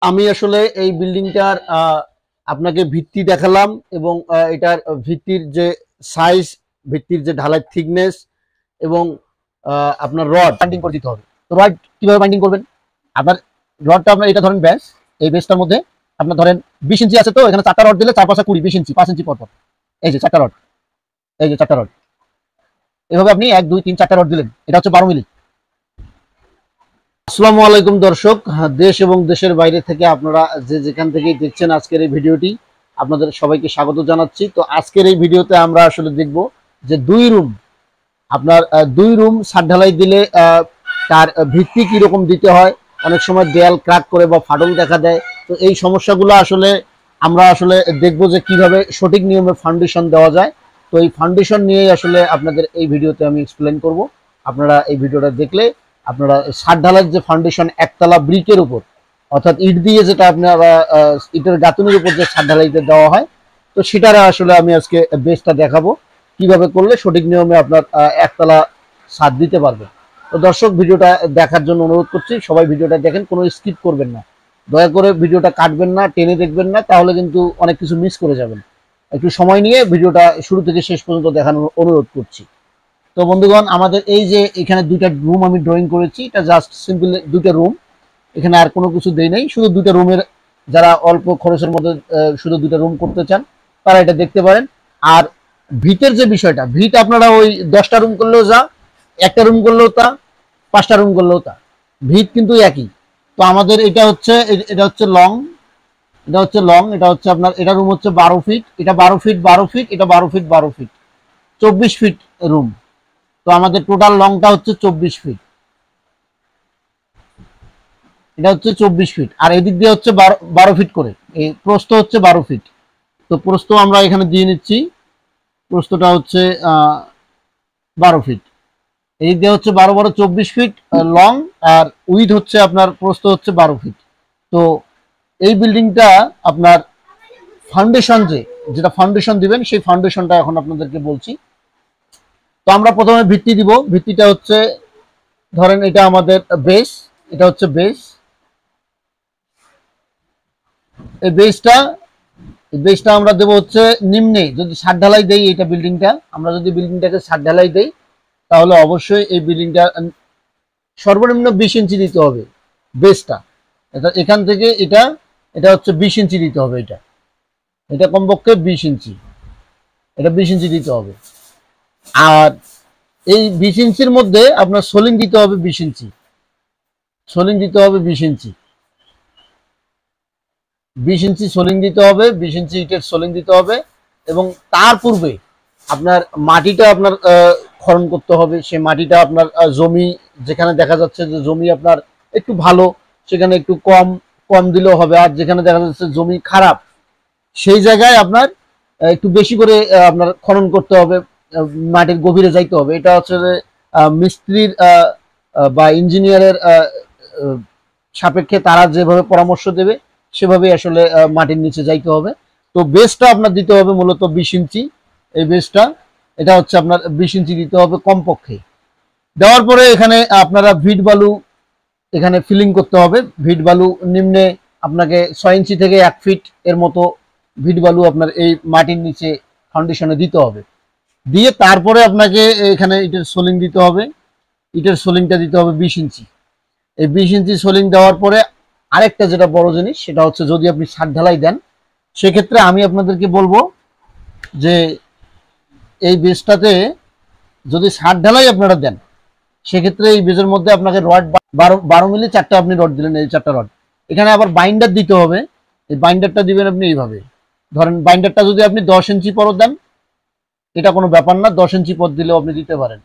আমি আসলে এই বিল্ডিংটার আপনাকে ভিত্তি দেখালাম এবং এটার ভিত্তির যে সাইজ, ভিত্তির যে ঢালাই থিকনেস এবং আপনার রড বাইন্ডিং করে দিতে হবে। তো রড কিভাবে বাইন্ডিং করবেন? আপনার রডটা আপনার এটা ধরেন ব্যাস, এই বেসটার মধ্যে আপনার ধরেন 20 ইঞ্চি আছে, তো এখানে 4টা রড দিলে 4 5 20, 20 ইঞ্চি, 5 ইঞ্চি পর পর। এই যে 4টা রড, এই যে 4টা রড, এভাবে আপনি 1 2 3 4টা রড দিলেন। এটা হচ্ছে 12 মিলি। আসসালামু আলাইকুম দর্শক, দেশ এবং দেশের বাইরে থেকে আপনারা যে যেখান থেকেই দেখছেন আজকের এই ভিডিওটি, আপনাদের সবাইকে স্বাগত জানাচ্ছি। তো আজকের এই ভিডিওতে আমরা আসলে দেখব যে আপনার দুই রুম ছাদ ঢালাই দিলে তার ভিত্তি কিরকম দিতে হয়। অনেক সময় দেয়াল ক্র্যাক করে বা ফাটল দেখা দেয়। তো এই সমস্যাগুলো আসলে আমরা দেখব যে কিভাবে সঠিক নিয়মে ফাউন্ডেশন দেওয়া যায়। তো এই ফাউন্ডেশন নিয়েই আসলে আপনাদের এই ভিডিওতে আমি এক্সপ্লেন করব। আপনারা এই ভিডিওটা দেখলে আপনারা ছাদ ঢালাইয়ের যে ফাউন্ডেশন একতলা ব্রিকের উপর, অর্থাৎ ইট দিয়ে যেটা আপনারা ইটের গাঁথুনির উপর যে ছাদ ঢালাইতে দেওয়া হয়, তো সেটার আসলে আমি আজকে বেসটা দেখাবো কিভাবে করলে সঠিক নিয়মে আপনার একতলা ছাদ দিতে পারবে। তো দর্শক, ভিডিওটা দেখার জন্য অনুরোধ করছি, সবাই ভিডিওটা দেখেন, কোনো স্কিপ করবেন না, দয়া করে ভিডিওটা কাটবেন না, টেনে দেখবেন না, তাহলে কিন্তু অনেক কিছু মিস করে যাবেন। একটু সময় নিয়ে ভিডিওটা শুরু থেকে শেষ পর্যন্ত দেখানোর অনুরোধ করছি। তো বন্ধুগণ, আমাদের এই যে এখানে দুইটা রুম আমি ড্রয়িং করেছি, এটা জাস্ট সিম্পল দুইটা রুম, এখানে আর কোনো কিছু দেই নাই, শুধু দুইটা রুমের, যারা অল্প খরচের মধ্যে শুধু দুইটা রুম করতে চান তারা এটা দেখতে পারেন। আর ভিতের যে বিষয়টা, ভিত আপনারা ওই 10টা রুম করলেও যা, একটা রুম করলেও তা, 5টা রুম করলেও তা, ভিত কিন্তু একই। তো আমাদের এটা হচ্ছে লং, এটা হচ্ছে আপনার, এটা রুম হচ্ছে 12 ফিট, এটা 12 ফিট 12 ফিট, এটা 12 ফিট 12 ফিট, 24 ফিট রুম। তো আমাদের টোটাল লংটা হচ্ছে 24 ফিট, এটা হচ্ছে 24 ফিট, আর এদিক দিয়ে হচ্ছে 12 ফিট করে, এই প্রস্থ হচ্ছে 12 ফিট। তো প্রস্থ আমরা এখানে দিয়ে নিচ্ছি, প্রস্থটা হচ্ছে 12 ফিট, এই দিয়ে হচ্ছে 12 12 24 ফিট লং, আর উইথ হচ্ছে আপনার প্রস্থ হচ্ছে 12 ফিট। তো এই বিল্ডিংটা আপনার ফাউন্ডেশন যেটা ফাউন্ডেশন দিবেন, সেই ফাউন্ডেশনটা এখন আপনাদেরকে বলছি। তো আমরা প্রথমে ভিত্তি দিব। ভিত্তিটা হচ্ছে ধরেন এটা আমাদের বেস, এটা হচ্ছে বেস। এই বেসটা আমরা দেবো হচ্ছে নিম্নে, যদি ছাদ ঢালাই দেই, এটা বিল্ডিংটা আমরা যদি বিল্ডিংটাকে ছাদ ঢালাই দেই, তাহলে অবশ্যই এই বিল্ডিংটা সর্বনিম্ন 20 ইঞ্চি দিতে হবে বেসটা। এটা এখান থেকে এটা এটা হচ্ছে 20 ইঞ্চি দিতে হবে, এটা কমপক্ষে 20 ইঞ্চি, এটা 20 ইঞ্চি দিতে হবে। আর এই 20 ইঞ্চির মধ্যে আপনার সোলিং দিতে হবে 20 ইঞ্চি, সোলিং দিতে হবে 20 ইঞ্চি, 20 ইঞ্চি সোলিং দিতে হবে, 20 ইঞ্চি ইটের সোলিং দিতে হবে। এবং তার পূর্বে আপনার মাটিটা আপনার খনন করতে হবে। সেই মাটিটা আপনার জমি, যেখানে দেখা যাচ্ছে যে জমি আপনার একটু ভালো, সেখানে একটু কম কম দিলেও হবে। আর যেখানে দেখা যাচ্ছে জমি খারাপ, সেই জায়গায় আপনার একটু বেশি করে আপনার খনন করতে হবে, মাটির গভীরে যাইতে হবে। এটা হচ্ছে মিস্ত্রির বা ইঞ্জিনিয়ারের সাপেক্ষে তারা যেভাবে পরামর্শ দেবে সেভাবে আসলে মাটির নিচে যাইতে হবে। তো বেসটা আপনার দিতে হবে মূলত 20 ইঞ্চি, এই বেসটা এটা হচ্ছে আপনার 20 ইঞ্চি দিতে হবে কমপক্ষে। দেওয়ার পরে এখানে আপনারা ভিট বালু এখানে ফিলিং করতে হবে। ভিট বালু নিম্নে আপনাকে 6 ইঞ্চি থেকে 1 ফিট এর মতো ভিট বালু আপনার এই মাটির নিচে ফাউন্ডেশনে দিতে হবে। দিয়ে তারপরে আপনাকে এখানে ইটের সোলিং দিতে হবে, ইটের সোলিংটা দিতে হবে 20 ইঞ্চি। এই 20 ইঞ্চি সোলিং দেওয়ার পরে আরেকটা যেটা বড় জিনিস, সেটা হচ্ছে যদি আপনি ছাদ ঢালাই দেন, সেক্ষেত্রে আমি আপনাদেরকে বলবো যে এই বেসটাতে যদি ছাদ ঢালাই আপনারা দেন, সেক্ষেত্রে এই বেজের মধ্যে আপনাকে রড 12 মিলি 4টা আপনি রড দিলেন, এই 4টা রড। এখানে আবার বাইন্ডার দিতে হবে। এই বাইন্ডারটা দিবেন আপনি এইভাবে, ধরেন বাইন্ডারটা যদি আপনি 10 ইঞ্চি পর দেন, এটা কোনো ব্যাপার না, 10 ইঞ্চি পর দিলেও আপনি দিতে পারেন।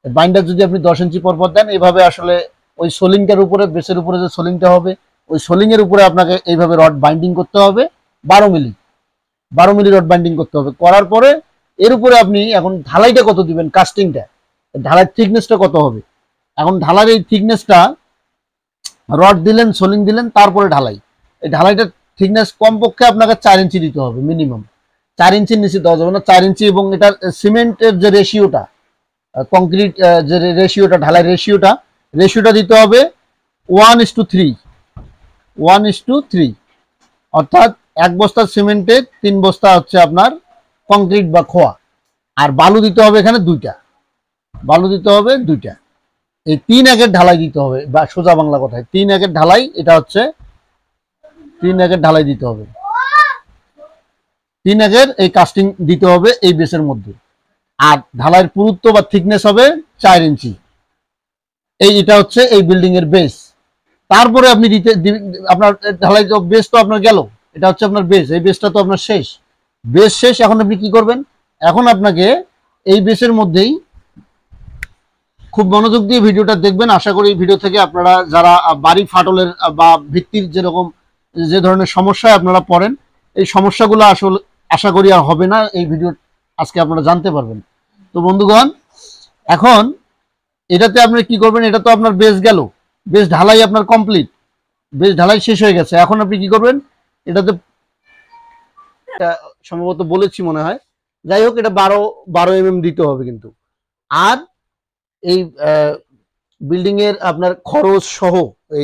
বাইন্ডার যদি আপনি 10 ইঞ্চি পর দেন, এইভাবে আসলে ওই সোলিংটার উপরে, বেসের উপরে যে সোলিংটা হবে, ওই সোলিং এর উপরে আপনাকে এইভাবে রড বাইন্ডিং করতে হবে 12 মিলি রড বাইন্ডিং করতে হবে। করার পরে এর উপরে আপনি এখন ঢালাইটা কত দিবেন, কাস্টিংটা, ঢালাই থিকনেসটা কত হবে। এখন ঢালাইয়ের এই থিকনেসটা, রড দিলেন, সোলিং দিলেন, তারপরে ঢালাই, এই ঢালাইটার থিকনেস কমপক্ষে আপনাকে 4 ইঞ্চি দিতে হবে মিনিমাম। 4 ইঞ্চির নিচে দেওয়া যাবে না, 4 ইঞ্চি। এবং এটার সিমেন্টের যে রেশিওটা, কংক্রিট যে রেশিওটা, ঢালাই রেশিওটা দিতে হবে 1:3। 1:3, অর্থাৎ 1 বস্তা সিমেন্টে 3 বস্তা হচ্ছে আপনার কংক্রিট বা খোয়া। আর বালু দিতে হবে এখানে 2টা, বালু দিতে হবে 2টা। এই 3 একের ঢালাই দিতে হবে, বা সোজা বাংলা কথায় 3 একের ঢালাই, এটা হচ্ছে 3 একের ঢালাই দিতে হবে। 3 একের এই কাস্টিং দিতে হবে এই বেসের মধ্যে। আর ঢালাইয়ের পুরুত্ব বা থিকনেস হবে 4 ইঞ্চি। এটা হচ্ছে এই বিল্ডিং এর বেস। তারপরে আপনি আপনার ঢালাই তো বেস তো আপনার গেল, এটা হচ্ছে আপনার বেস। এই বেসটা তো আপনার শেষ, বেস শেষ। এখন আপনি কি করবেন? এখন আপনাকে এই বেসের মধ্যেই খুব মনোযোগ দিয়ে ভিডিওটা দেখবেন। আশা করি এই ভিডিও থেকে আপনারা যারা বাড়ি ফাটলের বা ভিত্তির যেরকম যে ধরনের সমস্যায় আপনারা পড়েন, এই সমস্যাগুলো আসলে আশা করি আর হবে না। এই ভিডিও আজকে আপনারা জানতে পারবেন। তো বন্ধুগণ, এখন এটাতে আপনি কি করবেন? এটা তো আপনার বেস গেল, বেস ঢালাই আপনার কমপ্লিট, বেস ঢালাই শেষ হয়ে গেছে। এখন আপনি কি করবেন? এটাতে সম্ভবত বলেছি মনে হয়, যাই হোক, এটা 12 mm দিতে হবে কিন্তু। আর এই বিল্ডিং এর আপনার খরচ সহ,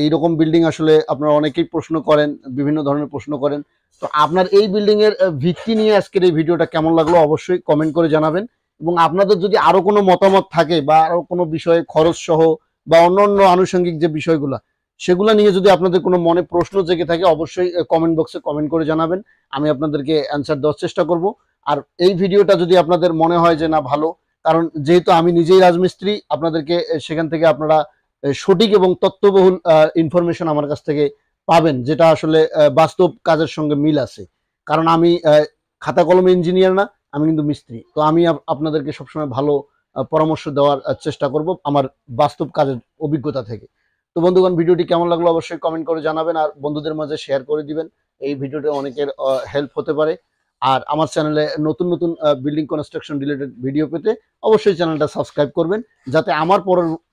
এইরকম বিল্ডিং আসলে আপনারা অনেকেই প্রশ্ন করেন, বিভিন্ন ধরনের প্রশ্ন করেন। তো আপনার এই বিল্ডিং এর ভিত্তি নিয়ে আজকের এই ভিডিওটা কেমন লাগলো অবশ্যই কমেন্ট করে জানাবেন। এবং আপনাদের যদি আরো কোনো মতামত থাকে বা আরো কোনো বিষয়ে খরচ সহ বা অন্যান্য আনুষঙ্গিক যে বিষয়গুলো, সেগুলো নিয়ে যদি আপনাদের কোনো মনে প্রশ্ন জেগে থাকে, অবশ্যই কমেন্ট বক্সে কমেন্ট করে জানাবেন। আমি আপনাদেরকে অ্যান্সার দেওয়ার চেষ্টা করব। আর এই ভিডিওটা যদি আপনাদের মনে হয় যে না ভালো, কারণ যেহেতু আমি নিজেই রাজমিস্ত্রি, আপনাদেরকে সেখান থেকে আপনারা সঠিক এবং তথ্যবহুল ইনফরমেশন আমার কাছ থেকে পাবেন, যেটা আসলে বাস্তব কাজের সঙ্গে মিল আছে। কারণ আমি খাতা কলমে ইঞ্জিনিয়ার না, আমি কিন্তু মিস্ত্রি। তো আমি আপনাদেরকে সবসময় ভালো পরামর্শ দেওয়ার চেষ্টা করব আমার বাস্তব কাজের অভিজ্ঞতা থেকে। তো বন্ধুগণ, ভিডিওটি কেমন লাগলো অবশ্যই কমেন্ট করে জানাবেন, আর বন্ধুদের মাঝে শেয়ার করে দিবেন। এই ভিডিওটা অনেকের হেল্প হতে পারে। আর আমার চ্যানেলে নতুন নতুন বিল্ডিং কনস্ট্রাকশন রিলেটেড ভিডিও পেতে অবশ্যই চ্যানেলটা সাবস্ক্রাইব করবেন, যাতে আমার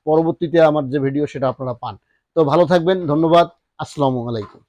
পরবর্তীতে আমার যে ভিডিও সেটা আপনারা পান। তো ভালো থাকবেন, ধন্যবাদ, আসসালামু আলাইকুম।